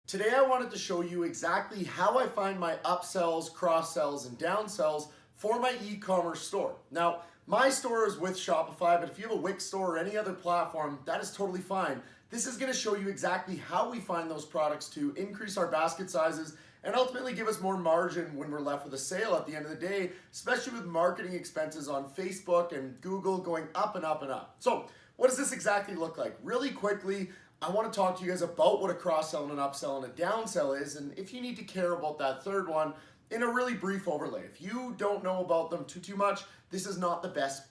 Today I wanted to show you exactly how I find my upsells, cross-sells, and downsells for my e-commerce store. Now, my store is with Shopify, but if you have a Wix store or any other platform, that is totally fine. This is going to show you exactly how we find those products to increase our basket sizes and ultimately give us more margin when we're left with a sale at the end of the day, especially with marketing expenses on Facebook and Google going up and up and up. So, what does this exactly look like? Really quickly, I want to talk to you guys about what a cross-sell and an upsell and a downsell is, and if you need to care about that third one, in a really brief overlay. If you don't know about them too much, this is not the best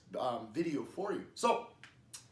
video for you. So,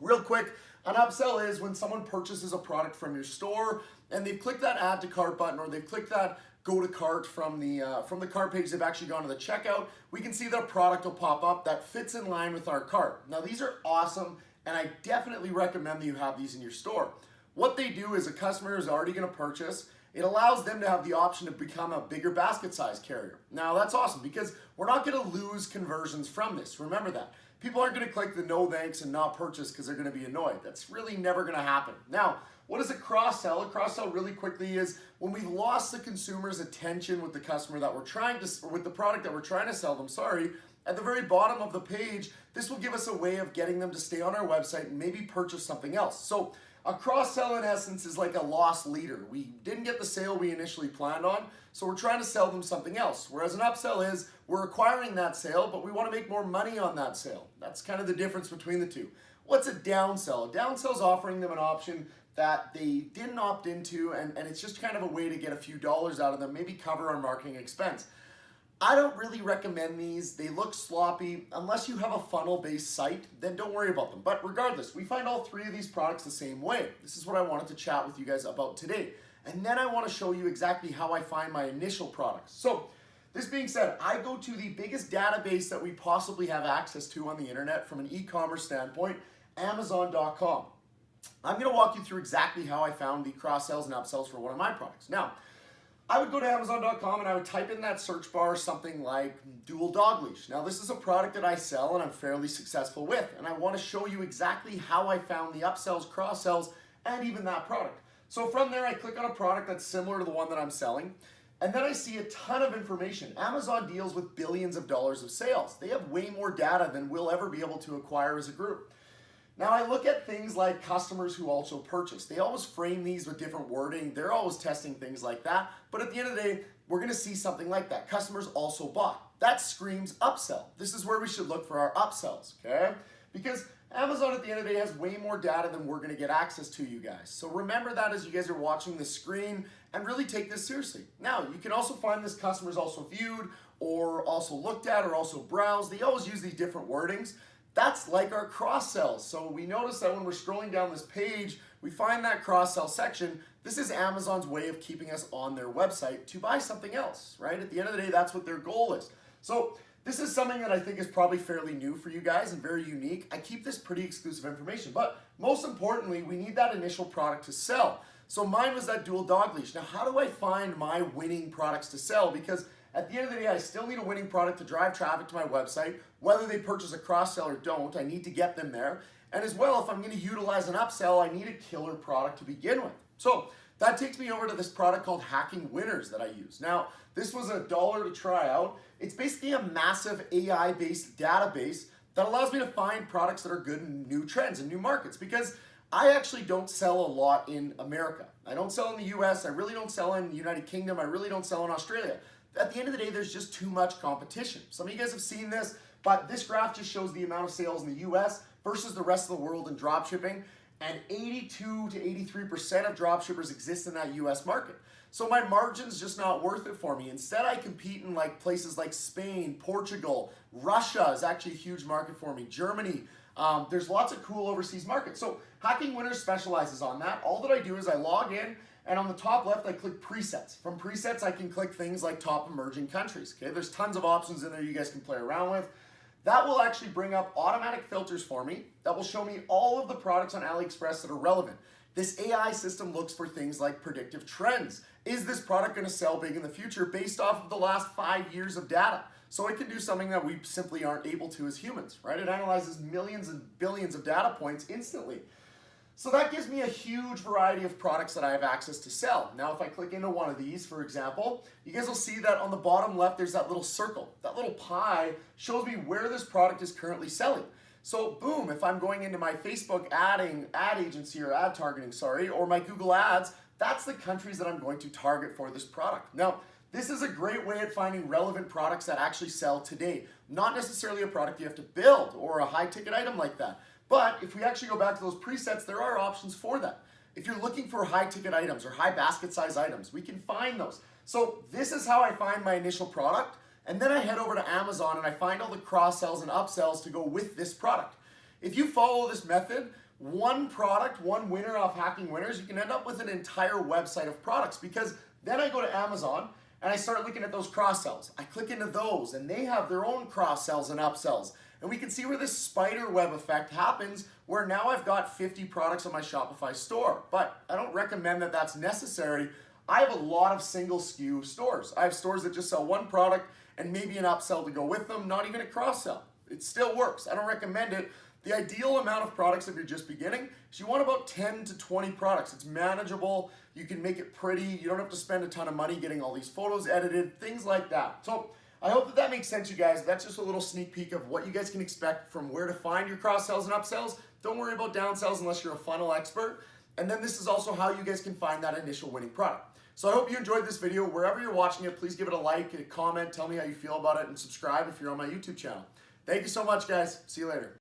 real quick, an upsell is when someone purchases a product from your store and they've clicked that add to cart button or they've clicked that go to cart from the cart page, they've actually gone to the checkout. We can see that a product will pop up that fits in line with our cart. Now, these are awesome, and I definitely recommend that you have these in your store. What they do is a customer is already going to purchase. It allows them to have the option to become a bigger basket size carrier. Now that's awesome because we're not going to lose conversions from this. Remember that. People aren't going to click the no thanks and not purchase because they're going to be annoyed. That's really never going to happen. Now, what is a cross-sell? A cross-sell really quickly is when we've lost the consumer's attention with the customer that we're trying to, or with the product that we're trying to sell them, at the very bottom of the page, this will give us a way of getting them to stay on our website and maybe purchase something else. So a cross-sell in essence is like a lost leader. We didn't get the sale we initially planned on, so we're trying to sell them something else. Whereas an upsell is we're acquiring that sale, but we want to make more money on that sale. That's kind of the difference between the two. What's a downsell? A downsell is offering them an option that they didn't opt into, and it's just kind of a way to get a few dollars out of them, maybe cover our marketing expense. I don't really recommend these. They look sloppy. Unless you have a funnel-based site, then don't worry about them. But regardless, we find all three of these products the same way. This is what I wanted to chat with you guys about today. And then I want to show you exactly how I find my initial products. So, this being said, I go to the biggest database that we possibly have access to on the internet from an e-commerce standpoint, Amazon.com. I'm going to walk you through exactly how I found the cross-sells and upsells for one of my products. Now, I would go to Amazon.com and I would type in that search bar something like dual dog leash. Now, this is a product that I sell and I'm fairly successful with, and I want to show you exactly how I found the upsells, cross-sells, and even that product. So from there, I click on a product that's similar to the one that I'm selling, and then I see a ton of information. Amazon deals with billions of dollars of sales. They have way more data than we'll ever be able to acquire as a group. Now, I look at things like customers who also purchase. They always frame these with different wording. They're always testing things like that. But at the end of the day, we're going to see something like that. Customers also bought. That screams upsell. This is where we should look for our upsells, okay? Because Amazon at the end of the day has way more data than we're going to get access to, you guys. So remember that as you guys are watching the screen and really take this seriously. Now, you can also find this customers also viewed or also looked at or also browsed. They always use these different wordings. That's like our cross-sells. So we notice that when we're scrolling down this page, we find that cross-sell section. This is Amazon's way of keeping us on their website to buy something else, right? At the end of the day, that's what their goal is. So this is something that I think is probably fairly new for you guys and very unique. I keep this pretty exclusive information, but most importantly, we need that initial product to sell. So mine was that dual dog leash. Now, how do I find my winning products to sell? Because at the end of the day, I still need a winning product to drive traffic to my website. Whether they purchase a cross-sell or don't, I need to get them there. And as well, if I'm going to utilize an upsell, I need a killer product to begin with. So that takes me over to this product called Hacking Winners that I use. Now, this was $1 to try out. It's basically a massive AI-based database that allows me to find products that are good in new trends and new markets, because I actually don't sell a lot in America. I don't sell in the US. I really don't sell in the United Kingdom. I really don't sell in Australia. At the end of the day, there's just too much competition. Some of you guys have seen this, but this graph just shows the amount of sales in the US versus the rest of the world in dropshipping, and 82 to 83% of dropshippers exist in that US market. So my margin's just not worth it for me. Instead, I compete in like places like Spain, Portugal, Russia is actually a huge market for me, Germany. There's lots of cool overseas markets. So Hacking Winners specializes on that. All that I do is I log in, and on the top left, I click presets. From presets, I can click things like top emerging countries. Okay, there's tons of options in there you guys can play around with. That will actually bring up automatic filters for me that will show me all of the products on AliExpress that are relevant. This AI system looks for things like predictive trends. Is this product going to sell big in the future based off of the last 5 years of data? So it can do something that we simply aren't able to as humans, right? It analyzes millions and billions of data points instantly. So that gives me a huge variety of products that I have access to sell. Now, if I click into one of these, for example, you guys will see that on the bottom left, there's that little circle. That little pie shows me where this product is currently selling. So boom, if I'm going into my Facebook ad agency or ad targeting, or my Google Ads, that's the countries that I'm going to target for this product. Now, this is a great way at finding relevant products that actually sell today. Not necessarily a product you have to build or a high ticket item like that. But if we actually go back to those presets, there are options for that. If you're looking for high ticket items or high basket size items, we can find those. So this is how I find my initial product. And then I head over to Amazon and I find all the cross sells and upsells to go with this product. If you follow this method, one product, one winner off Hacking Winners, you can end up with an entire website of products, because then I go to Amazon and I start looking at those cross sells. I click into those and they have their own cross sells and upsells. And we can see where this spider web effect happens, where now I've got 50 products on my Shopify store. But I don't recommend that that's necessary. I have a lot of single SKU stores. I have stores that just sell one product and maybe an upsell to go with them, not even a cross sell. It still works. I don't recommend it. The ideal amount of products if you're just beginning is you want about 10 to 20 products. It's manageable. You can make it pretty. You don't have to spend a ton of money getting all these photos edited, things like that. So I hope that makes sense, you guys. That's just a little sneak peek of what you guys can expect from where to find your cross sells and upsells. Don't worry about downsells unless you're a funnel expert. And then this is also how you guys can find that initial winning product. So I hope you enjoyed this video. Wherever you're watching it, please give it a like, a comment, tell me how you feel about it, and subscribe if you're on my YouTube channel. Thank you so much, guys. See you later.